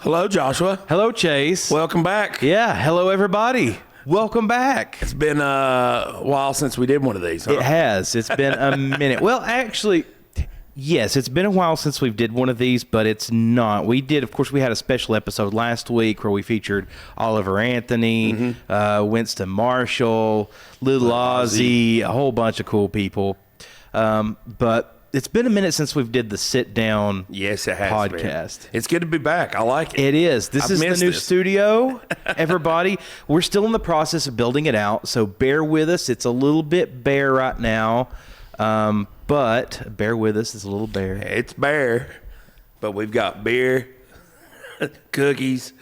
Hello, Joshua. Hello, Chase. Welcome back. Yeah, hello, everybody. Welcome back. It's been a while since we did one of these. Huh? It has. It's been a minute. Well, actually, yes, it's been a while since we've did one of these, but it's not. We did, of course, we had a special episode last week where we featured Oliver Anthony, Winston Marshall, Little Ozzy, a whole bunch of cool people. But it's been a minute since we've did the sit down Yes, it has podcast. been. It's good to be back. I like it. It is. This I've is the missed new this. studio, everybody. We're still in the process of building it out, so bear with us. It's a little bit bare right now, but bear with us. It's a little bare. It's bare, but we've got beer, cookies,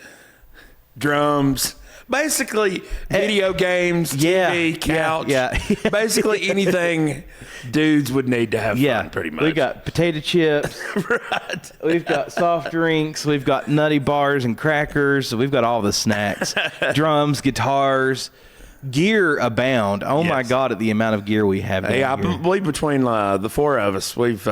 drums, basically video games, TV, couch. Yeah. Basically anything dudes would need to have fun, pretty much. We got potato chips. Right. We've got soft drinks. We've got nutty bars and crackers. So we've got all the snacks. Drums, guitars. Gear abound. Oh, my Yes. God, at the amount of gear we have down Hey, I here. believe between the four of us, we've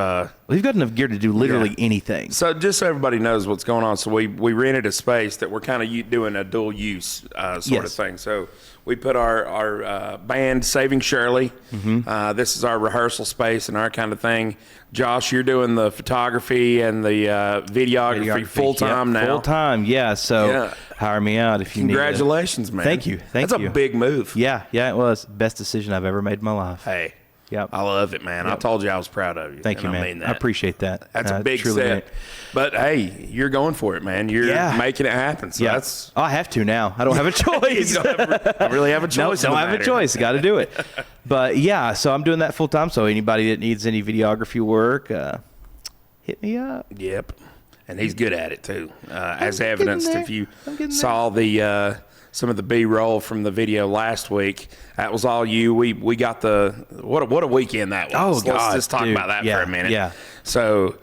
We've got enough gear to do literally anything. So just so everybody knows what's going on, so we rented a space that we're kind of doing a dual use sort of thing. So we put our band Saving Shirley. This is our rehearsal space and our kind of thing. Josh, you're doing the photography and the videography full time now. Full time, yeah. So hire me out if you need it. Congratulations, man. Thank you. That's a big move. Yeah, it was. Best decision I've ever made in my life. Hey. Yep. I love it, man. I told you I was proud of you. Thank you, man. I mean that. I apprite that. That's a big truly step. But hey, you're going for it, man. You're making it happen. So that's. I have to now. I don't have a choice. You don't really have a choice. Don't have a choice. Got to do it. But yeah, so I'm doing that full time. So anybody that needs any videography work, hit me up. Yep. And he's good at it too, as evidenced there. if you I'm getting saw the some of the B-roll from the video last week. That was all you. We got the what a weekend that was. Oh, God, Let's just talk dude. about that for a minute. Yeah. So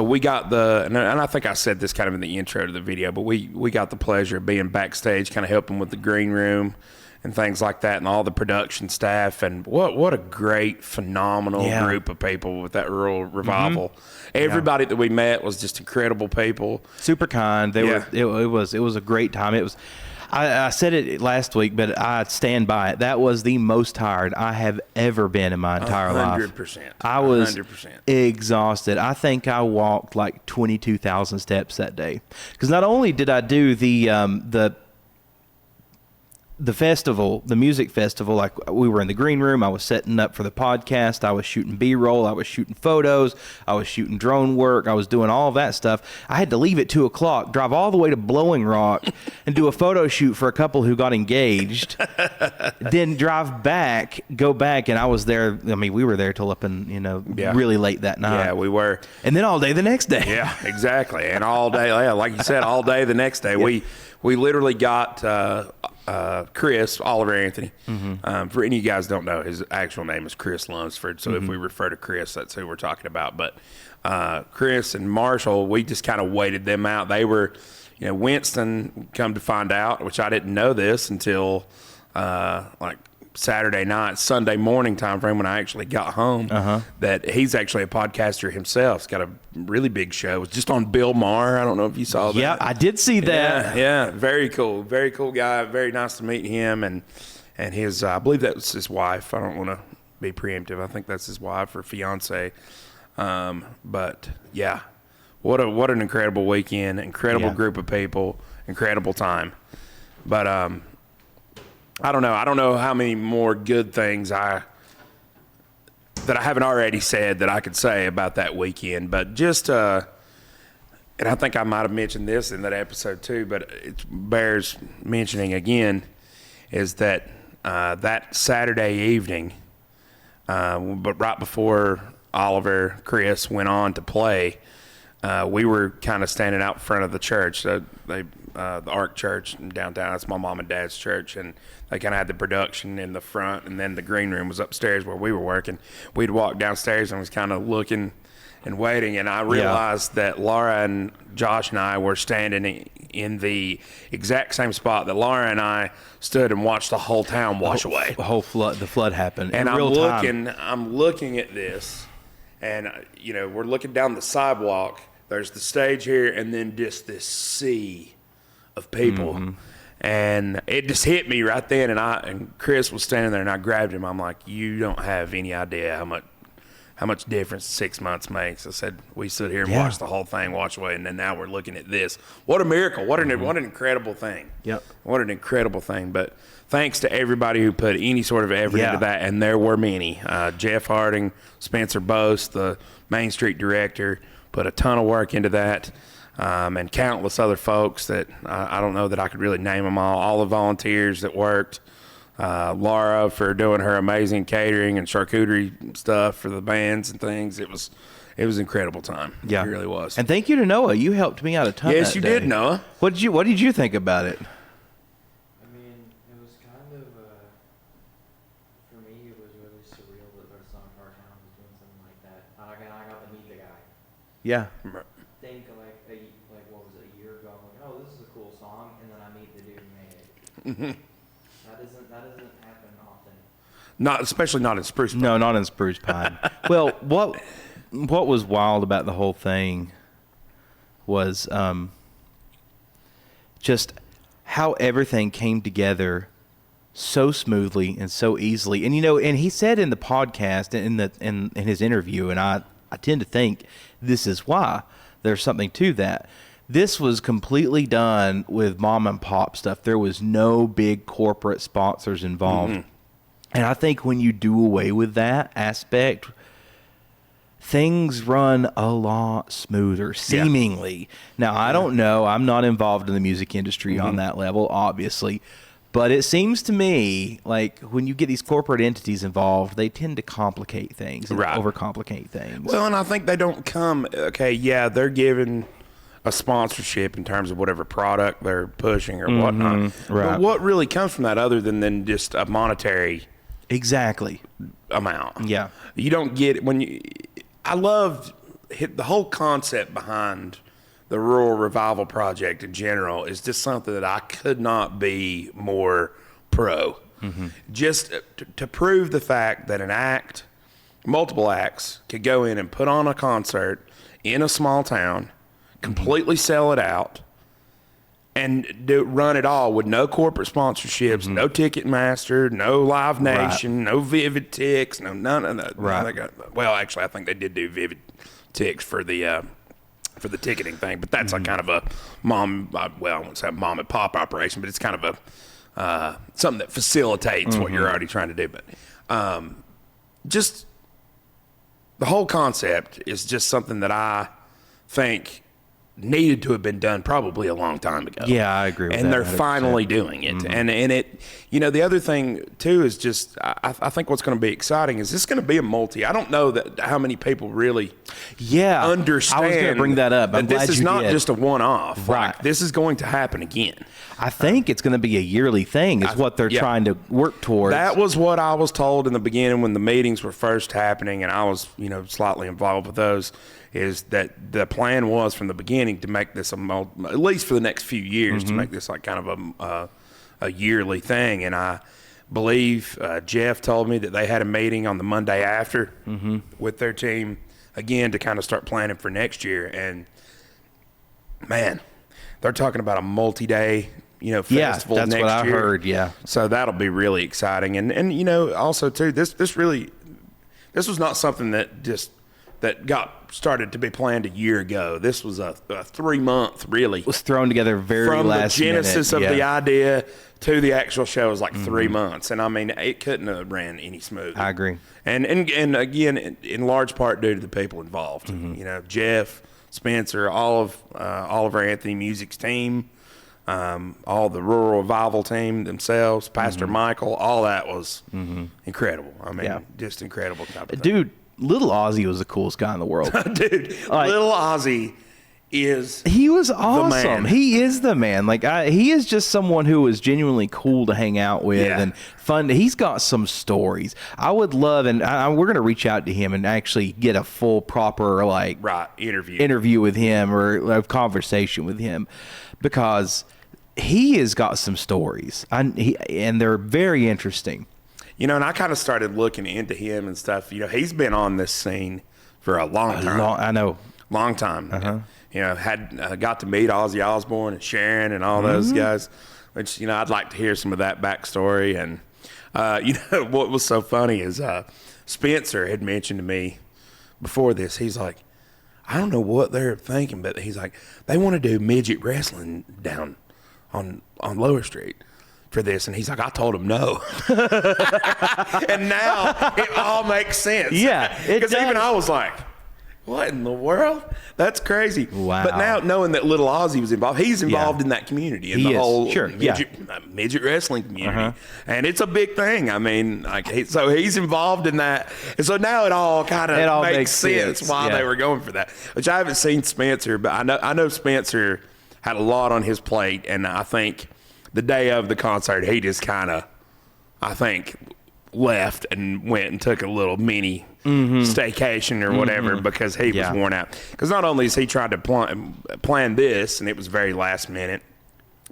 we got and I think I said this kind of in the intro to the video, but we got the pleasure of being backstage, kind of helping with the green room and things like that, and all the production staff, and what a great, phenomenal group of people with that rural revival. Everybody that we met was just incredible people. Super kind. They were. It was a great time. It was. I said it last week, but I stand by it. That was the most tired I have ever been in my entire life. 100%. I was 100%. exhausted. I think I walked like 22,000 steps that day. Because not only did I do the festival, the music festival, like we were in the green room, I was setting up for the podcast, I was shooting B-roll, I was shooting photos, I was shooting drone work, I was doing all of that stuff. I had to leave at 2:00, drive all the way to Blowing Rock and do a photo shoot for a couple who got engaged, then drive back, go back, and I was there, I mean, we were there till up in, really late that night. Yeah, we were. And then all day the next day. Yeah, exactly. And all day, like you said, all day the next day. Yeah. We literally got Chris, Oliver Anthony. For any of you guys who don't know, his actual name is Chris Lunsford. So if we refer to Chris, that's who we're talking about. But Chris and Marshall, we just kind of waited them out. They were, Winston, come to find out, which I didn't know this until like Saturday night, Sunday morning time frame when I actually got home, that he's actually a podcaster himself. He's got a really big show. It was just on Bill Maher. I don't know if you saw that. Yeah, I did see that. Yeah, very cool guy. Very nice to meet him and his. I believe that was his wife. I don't want to be preemptive. I think that's his wife or fiance. But yeah, what an incredible weekend, incredible group of people, incredible time. But I don't know. I don't know how many more good things that I haven't already said that I could say about that weekend. But just, and I think I might have mentioned this in that episode too, but it bears mentioning again, is that that Saturday evening, but right before Oliver, Chris went on to play, we were kind of standing out front of the church. So the Ark Church in downtown. That's my mom and dad's church, and they kind of had the production in the front, and then the green room was upstairs where we were working. We'd walk downstairs and was kind of looking and waiting, and I realized that Laura and Josh and I were standing in the exact same spot that Laura and I stood and watched the whole town wash away. The flood happened. And in real time. I'm looking at this, and we're looking down the sidewalk there's the stage here, and then just this sea of people. And it just hit me right then, and Chris was standing there, and I grabbed him. I'm like, you don't have any idea how much difference 6 months makes. I said, we stood here and watched the whole thing, watch away, and then now we're looking at this. What a miracle. What an incredible thing. Yep. What an incredible thing. But thanks to everybody who put any sort of effort into that, and there were many. Jeff Harding, Spencer Bose, the Main Street director, put a ton of work into that. And countless other folks that I don't know that I could really name them all the volunteers that worked. Laura for doing her amazing catering and charcuterie stuff for the bands and things. It was an incredible time. Yeah. It really was. And thank you to Noah. You helped me out a ton. Yes, that you day. did, Noah. What did you think about it? I mean, it was kind of, for me, it was really surreal that our son of our town was doing something like that. I got to meet the guy. Yeah. Think what was it, a year ago? I'm like, oh, this is a cool song, and then I meet the dude who made it. That doesn't happen often. Especially not in Spruce Pine. No, not in Spruce Pine. Well, what was wild about the whole thing was just how everything came together so smoothly and so easily. And and he said in the podcast in his interview, and I tend to think this is why there's something to that. This was completely done with mom and pop stuff. There was no big corporate sponsors involved. And I think when you do away with that aspect, things run a lot smoother, seemingly. Now, I don't know. I'm not involved in the music industry on that level, obviously. But it seems to me like when you get these corporate entities involved, they tend to complicate things and overcomplicate things. Well, and I think they don't come, they're given a sponsorship in terms of whatever product they're pushing or whatnot. Right. But what really comes from that other than just a monetary amount? Yeah. You don't get it I loved the whole concept behind the Rural Revival Project in general is just something that I could not be more pro. Just to prove the fact that multiple acts could go in and put on a concert in a small town, completely sell it out, and run it all with no corporate sponsorships, no Ticketmaster, no Live Nation, no Vivid Tix, none of that. Well, actually, I think they did do Vivid Tix for the ticketing thing, but that's a kind of a I won't say mom and pop operation, but it's kind of a something that facilitates what you're already trying to do. But just the whole concept is just something that I think needed to have been done probably a long time ago. Yeah, I agree with that. And they're 100%. finally doing it. And it, the other thing too is just, I think what's going to be exciting is this going to be a I don't know that how many people really understand. I was going to bring that up. I'm glad this is you not did. just a one-off. Right. Like, this is going to happen again. I think it's going to be a yearly thing is what they're trying to work towards. That was what I was told in the beginning when the meetings were first happening, and I was, slightly involved with those, is that the plan was from the beginning to make this at least for the next few years, to make this like kind of a yearly thing. And I believe Jeff told me that they had a meeting on the Monday after with their team again to kind of start planning for next year. And man, they're talking about a multi-day, festival that's next what I year. heard. Yeah. So that'll be really exciting. And also too, this was not something that got started to be planned a year ago. This was a 3-month really. It was thrown together very last minute. From the genesis of the idea to the actual show was like 3 months. And I mean, it couldn't have ran any smoother. I agree. And again, in large part due to the people involved. Jeff, Spencer, all of our Anthony Music's team, all the Rural Revival team themselves, Pastor Michael, all that was incredible. I mean, just incredible type of thing. Dude, Little Ozzy was the coolest guy in the world. Dude, Little Ozzy he was awesome. He is the man. Like he is just someone who is genuinely cool to hang out with and fun. He's got some stories. I would love, and we're going to reach out to him and actually get a full proper interview with him or a conversation with him, because he has got some stories and they're very interesting. And I kind of started looking into him and stuff. He's been on this scene for a long time. I know. Long time. had got to meet Ozzy Osbourne and Sharon and all those guys, which, I'd like to hear some of that backstory. And, what was so funny is Spencer had mentioned to me before this, he's like, I don't know what they're thinking, but he's like, they want to do midget wrestling down on Lower Street for this. And he's like, I told him no. And now it all makes sense. Yeah, it because does. even I was like, what in the world? That's crazy. Wow. But now knowing that little Ozzy was involved, he's involved in that community, in He the is. whole Sure. midget wrestling community. And it's a big thing. I mean, so he's involved in that. And so now it all kind of makes sense why they were going for that, which I haven't seen Spencer, but I know Spencer had a lot on his plate. And I think the day of the concert, he just kind of, I think, left and went and took a little mini staycation or whatever because he was worn out. Because not only has he tried to plan this, and it was very last minute,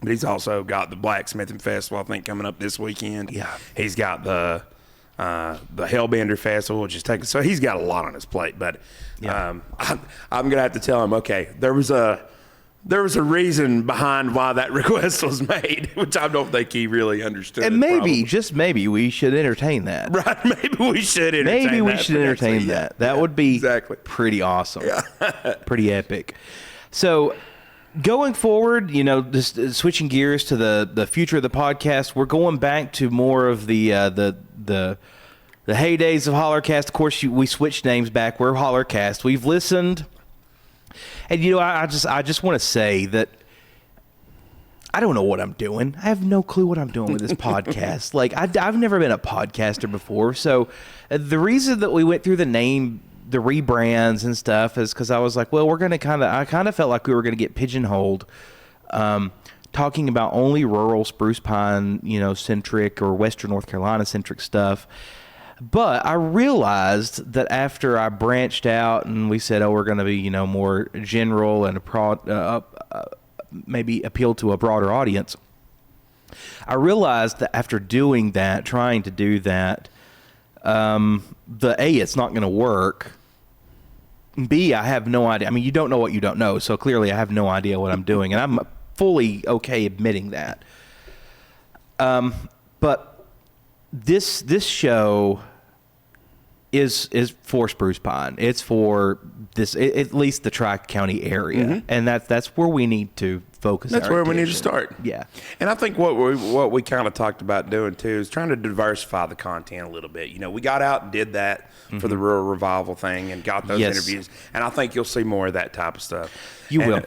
but he's also got the Blacksmithing Festival, I think, coming up this weekend. Yeah. He's got the Hellbender Festival, which is taking. So he's got a lot on his plate. But I'm going to have to tell him, okay, there was a reason behind why that request was made, which I don't think he really understood. And maybe, just maybe, we should entertain that. Right, maybe we should entertain that. That would be exactly pretty awesome. Yeah. Pretty epic. So, going forward, just switching gears to the future of the podcast, we're going back to more of the heydays of Hollercast. Of course, we switched names back. We're Hollercast. We've listened. And I just want to say that I don't know what I'm doing. I have no clue what I'm doing with this podcast. Like I've never been a podcaster before. So the reason that we went through the rebrands and stuff is because I was like, well, I kind of felt like we were going to get pigeonholed, talking about only rural Spruce Pine, centric or Western North Carolina centric stuff. But I realized that after I branched out and we said, we're going to be, more general and maybe appeal to a broader audience, I realized that after doing that, trying to do that, it's not going to work. B, I have no idea. I mean, you don't know what you don't know. So clearly I have no idea what I'm doing. And I'm fully okay admitting that. But this show is for Spruce Pine. It's for at least the Tri-County area, and that's where we need to focus. That's where attention. we need to start. Yeah, and I think what we kind of talked about doing too is trying to diversify the content a little bit. We got out and did that for the Rural Revival thing and got those interviews, and I think you'll see more of that type of stuff. You will.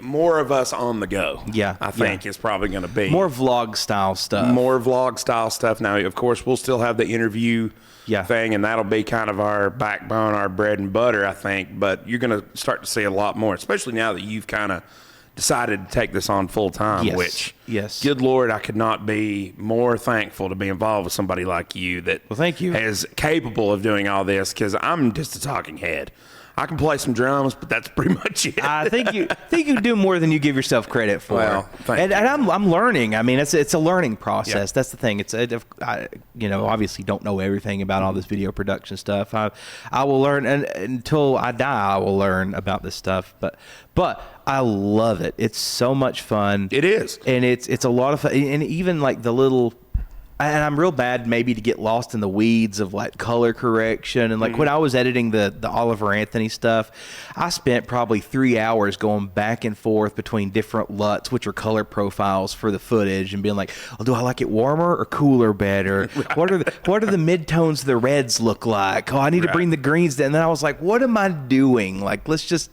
More of us on the go. Yeah, I think is probably going to be more vlog style stuff. Now, of course, we'll still have the interview thing, and that'll be kind of our backbone, our bread and butter, I think. But you're going to start to see a lot more, especially now that you've kind of decided to take this on full time. Which, good Lord, I could not be more thankful to be involved with somebody like you that thank you. is capable of doing all this, because I'm just a talking head. I can play some drums, but that's pretty much it. I think you do more than you give yourself credit for. Well, thank you. And I'm learning. I mean, it's a learning process. Yep. That's the thing. I obviously don't know everything about all this video production stuff. I will learn, and until I die, I will learn about this stuff. But I love it. It's so much fun. It is, and it's a lot of fun. And even like the little. And I'm real bad maybe to get lost in the weeds of like color correction. And like when I was editing the Oliver Anthony stuff, I spent probably 3 hours going back and forth between different LUTs, which are color profiles for the footage, and being like, do I like it warmer or cooler better? Right. What are the midtones of the reds look like? I need to bring the greens down. And then I was like, what am I doing? Like, let's just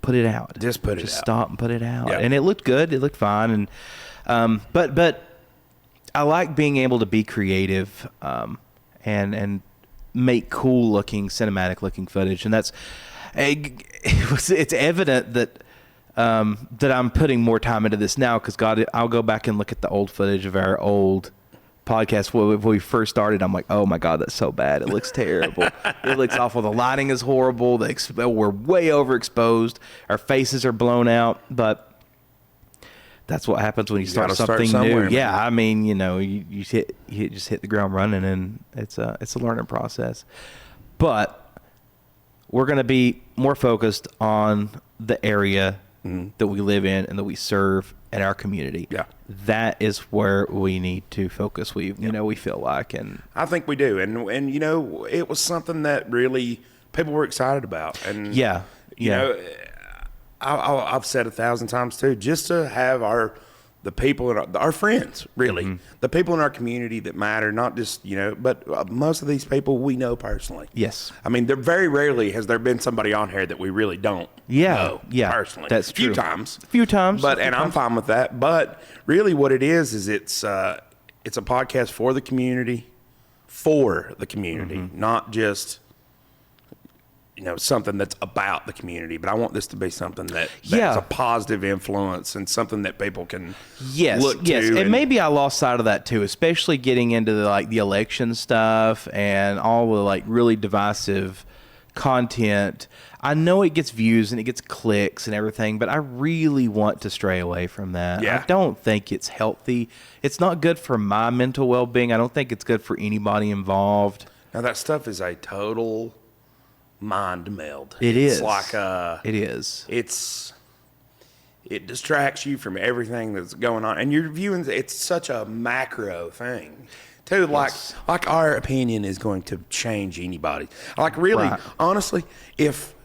put it out. Just stop and put it out. Yep. And it looked good. It looked fine. And, but I like being able to be creative and make cool looking, cinematic looking footage, and it's evident that I'm putting more time into this now, because I'll go back and look at the old footage of our old podcast when we first started. I'm like, oh my God, that's so bad. It looks terrible. It looks awful. The lighting is horrible. We're way overexposed. Our faces are blown out, but that's what happens when you start something new. Man. Yeah, I mean, you just hit the ground running, and it's a learning process. But we're going to be more focused on the area that we live in and that we serve in our community. Yeah. That is where we need to focus. We feel like, and I think we do. And you know, it was something that really people were excited about. And yeah. you know, I've said 1,000 times too, just to have the people in our friends, really, the people in our community that matter, not just, you know, but most of these people we know personally. Yes. I mean, very rarely has there been somebody on here that we really don't know personally. That's true. A few times. But I'm fine with that. But really what it is it's a podcast for the community, not just, you know, something that's about the community, but I want this to be something that's a positive influence and something that people can look to. And maybe I lost sight of that too, especially getting into the election stuff and all the really divisive content. I know it gets views and it gets clicks and everything, but I really want to stray away from that. Yeah. I don't think it's healthy. It's not good for my mental well-being. I don't think it's good for anybody involved. Now that stuff is a total mind meld. It's like it is. It distracts you from everything that's going on, and you're viewing. It's such a macro thing, too. Like our opinion is going to change anybody. Like really, honestly, if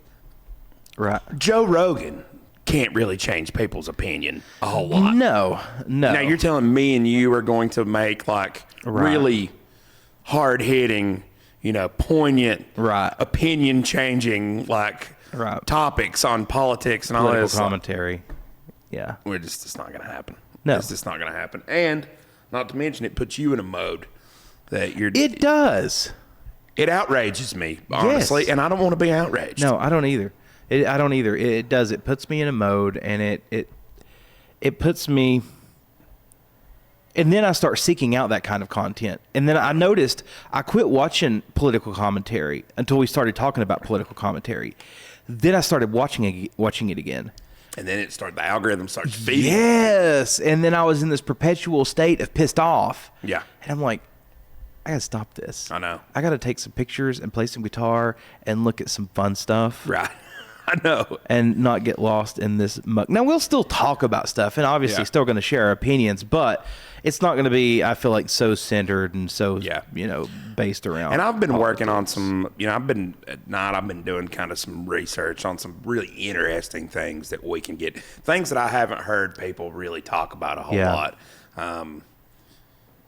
Joe Rogan can't really change people's opinion a whole lot. No. Now you're telling me and you are going to make really hard hitting, you know, poignant, opinion-changing, topics on politics and all political this commentary. Yeah, it's not going to happen. No, it's just not going to happen. And not to mention, it puts you in a mode that you're. It does. It outrages me, honestly, and I don't want to be outraged. No, I don't either. I don't either. It does. It puts me in a mode, and it puts me. And then I start seeking out that kind of content. And then I noticed I quit watching political commentary until we started talking about political commentary. Then I started watching it again. And then the algorithm starts feeding. Yes. And then I was in this perpetual state of pissed off. Yeah. And I'm like, I got to stop this. I know. I got to take some pictures and play some guitar and look at some fun stuff. Right. I know. And not get lost in this muck. Now, we'll still talk about stuff and obviously still going to share our opinions, but it's not going to be, I feel like, so centered and so, you know, based around. And I've been working on some, you know, at night I've been doing kind of some research on some really interesting things that we can get, things that I haven't heard people really talk about a whole lot.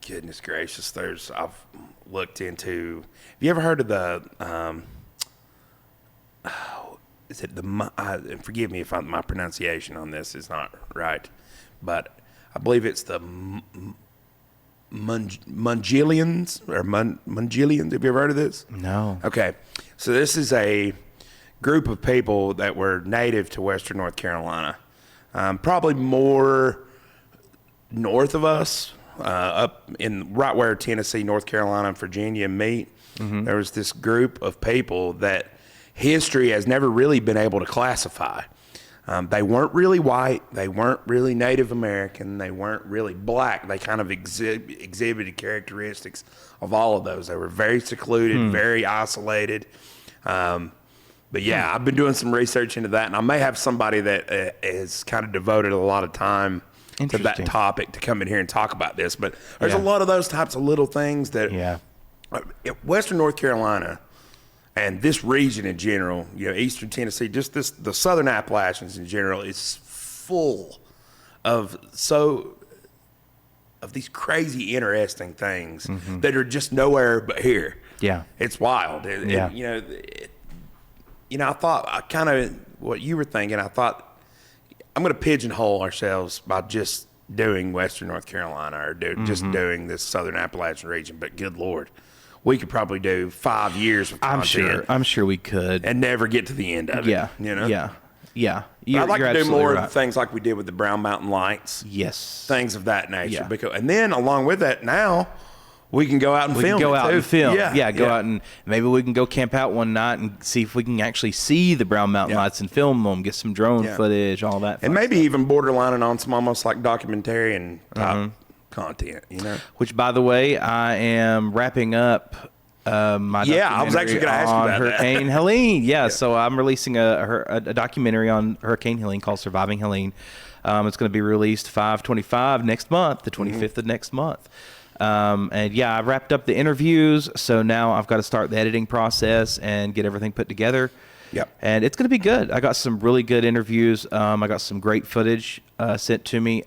Goodness gracious, I've looked into, have you ever heard of the, is it forgive me if my pronunciation on this is not right, but I believe it's the Mungilians or Mungilians. Have you ever heard of this? No. Okay. So this is a group of people that were native to Western North Carolina, probably more north of us, up in right where Tennessee, North Carolina, and Virginia meet. There was this group of people that history has never really been able to classify. They weren't really white. They weren't really Native American. They weren't really black. They kind of exhibited characteristics of all of those. They were very secluded, very isolated. But yeah, I've been doing some research into that, and I may have somebody that has kind of devoted a lot of time to that topic to come in here and talk about this. But there's a lot of those types of little things that Western North Carolina and this region in general, you know, Eastern Tennessee, just the Southern Appalachians in general, is full of these crazy, interesting things that are just nowhere but here. Yeah, it's wild. I thought I kind of what you were thinking. I thought I'm going to pigeonhole ourselves by just doing Western North Carolina or just doing this Southern Appalachian region. But good Lord, we could probably do 5 years of content. I'm sure we could. And never get to the end of it. Yeah. You know? Yeah. I'd like to do more of things like we did with the Brown Mountain Lights. Yes. Things of that nature. Yeah. And then along with that, now we can go out and film. Go out and maybe we can go camp out one night and see if we can actually see the Brown Mountain Lights and film them, get some drone footage, all that. And maybe even borderlining on some almost like documentarian type content, you know. Which, by the way, I am wrapping up My Yeah, I was actually going to ask you on about that. Hurricane Helene. Yeah, so I'm releasing a documentary on Hurricane Helene called Surviving Helene. It's going to be released 5/25 next month, the 25th of next month. And yeah, I wrapped up the interviews, so now I've got to start the editing process and get everything put together. Yep. And it's going to be good. I got some really good interviews. I got some great footage sent to me.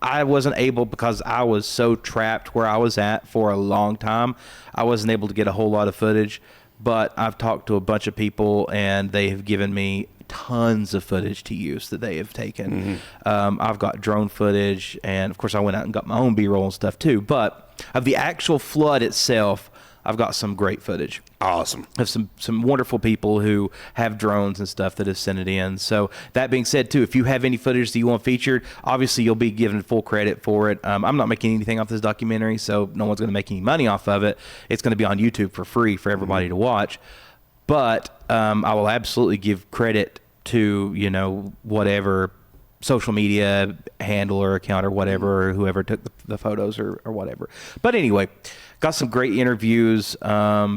I wasn't able, because I was so trapped where I was at for a long time, I wasn't able to get a whole lot of footage. But I've talked to a bunch of people, and they have given me tons of footage to use that they have taken. I've got drone footage, and of course I went out and got my own B-roll and stuff too. But of the actual flood itself, I've got some great footage. Awesome. Of some wonderful people who have drones and stuff that have sent it in. So that being said, too, if you have any footage that you want featured, obviously you'll be given full credit for it. I'm not making anything off this documentary, so no one's going to make any money off of it. It's going to be on YouTube for free for everybody to watch. But I will absolutely give credit to, whatever social media handle or account or whatever, or whoever took the photos or whatever. But anyway, got some great interviews.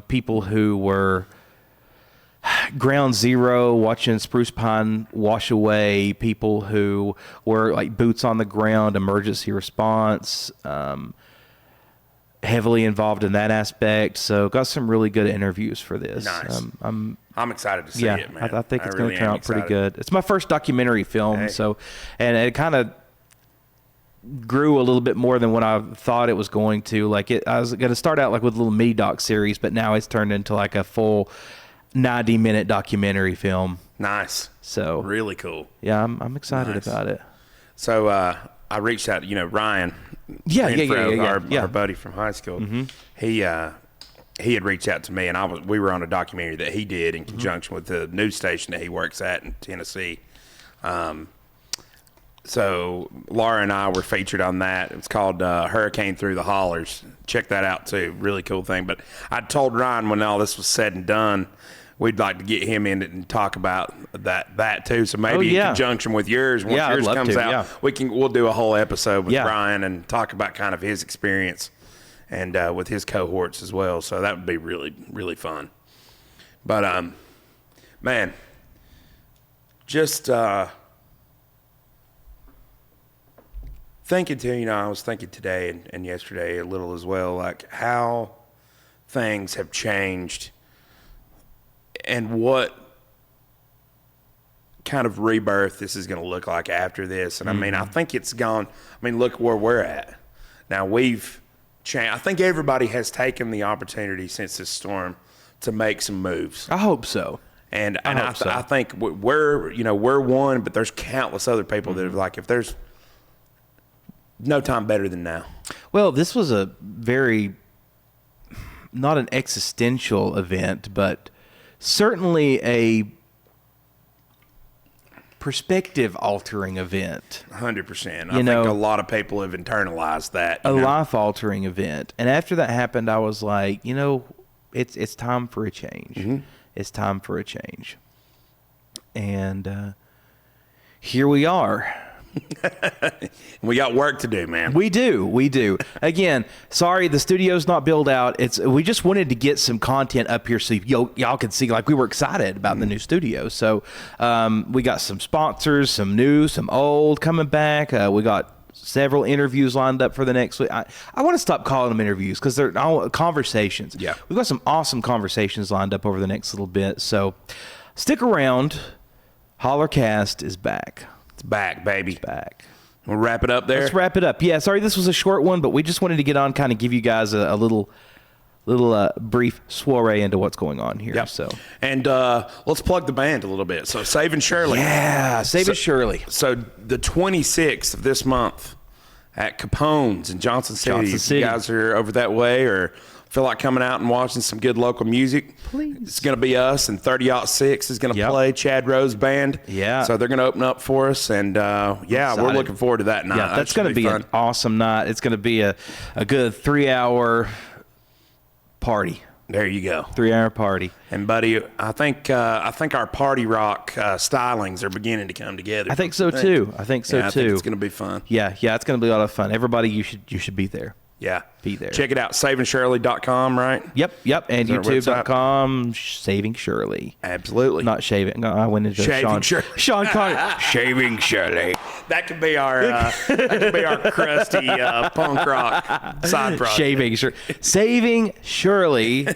People who were ground zero watching spruce pine wash away, people who were like boots on the ground, emergency response, heavily involved in that aspect. So got some really good interviews for this. Nice. I'm excited to see it, man. I think it's going to really turn am out pretty excited. good. It's my first documentary film, Hey. so, and it kind of grew a little bit more than what I thought it was going to. I was going to start out like with a little mini doc series, but now it's turned into like a full 90-minute documentary film. Nice. So Really cool. yeah, I'm excited Nice. about it. So I reached out, Ryan. Yeah, Renfro, yeah. our buddy from high school. He had reached out to me, and we were on a documentary that he did in conjunction with the news station that he works at in Tennessee. So Laura and I were featured on that. It's called Hurricane Through the Hollers. Check that out too. Really cool thing. But I told Ryan when all this was said and done, we'd like to get him in it and talk about that too. So maybe in conjunction with yours, once Yeah, I'd yours love comes to, out, yeah. we'll do a whole episode with Yeah. Ryan and talk about kind of his experience and with his cohorts as well. So that would be really, really fun. But man, just thinking too, I was thinking today and yesterday a little as well, like how things have changed and what kind of rebirth this is going to look like after this. And I mean, I think it's gone. I mean, look where we're at. Now we've changed. I think everybody has taken the opportunity since this storm to make some moves. I hope so. And hope so. I think we're one, but there's countless other people that are like, if there's no time better than now. Well, this was a very, not an existential event, but certainly a perspective altering event. 100%. I think a lot of people have internalized that. A life altering event. And after that happened, I was like, it's time for a change. It's time for a change. And here we are. We got work to do, man. We do. Again, sorry, the studio's not built out. We just wanted to get some content up here so y'all could see, like, we were excited about the new studio. So we got some sponsors, some new, some old coming back. We got several interviews lined up for the next week. I want to stop calling them interviews because they're all conversations. Yeah. We've got some awesome conversations lined up over the next little bit. So stick around. Hollercast is back. It's back, baby. Back. We'll wrap it up there. Let's wrap it up. Yeah, sorry this was a short one, but we just wanted to get on, kind of give you guys a little brief soiree into what's going on here. Yep. So, and let's plug the band a little bit. So Saving Shirley. yeah, Save It Shirley. So the 26th of this month at Capone's in Johnson City. Johnson If City. you guys are over that way or feel like coming out and watching some good local music, Please. it's going to be us, and 30-06 is going to Yep. play Chad Rose Band. Yeah. So they're going to open up for us, and we're Excited. looking forward to that night. Yeah, That that's should going to be fun. an awesome night. It's going to be a good 3-hour party. There you go. 3-hour party. And buddy, I think our party rock stylings are beginning to come together. I think so too. I think so yeah, I too. think it's going to be fun. Yeah, it's going to be a lot of fun. Everybody, you should be there. Yeah. Be there. Check it out. SavingShirley.com, right? Yep. And Is there a website? YouTube.com, Saving Shirley. Absolutely. Not shaving. No, I went into Shaving Shirley. Sean Connery. Shaving Shirley. That could be our crusty punk rock side project. Shaving Shirley. Saving Shirley.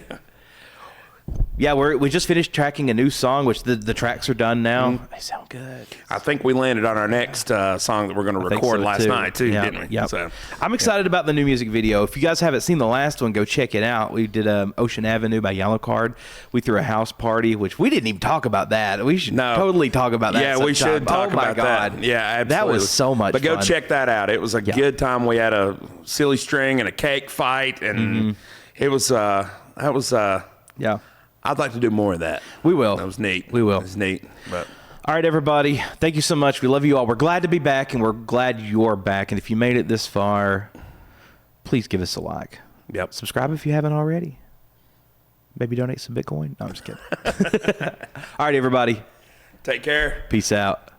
Yeah, we just finished tracking a new song, which the tracks are done now. They sound good. I think we landed on our next song that we're going to record last night, too, didn't we? Yeah. So, I'm excited about the new music video. If you guys haven't seen the last one, go check it out. We did Ocean Avenue by Yellow Card. We threw a house party, which we didn't even talk about that. We should totally talk about that. Yeah, we should talk about that. Yeah, absolutely. That was so much fun. But go check that out. It was a good time. We had a silly string and a cake fight, and it was, yeah. I'd like to do more of that. We will. That was neat. We will. It was neat. But all right, everybody. Thank you so much. We love you all. We're glad to be back, and we're glad you're back. And if you made it this far, please give us a like. Yep. Subscribe if you haven't already. Maybe donate some Bitcoin. No, I'm just kidding. All right, everybody. Take care. Peace out.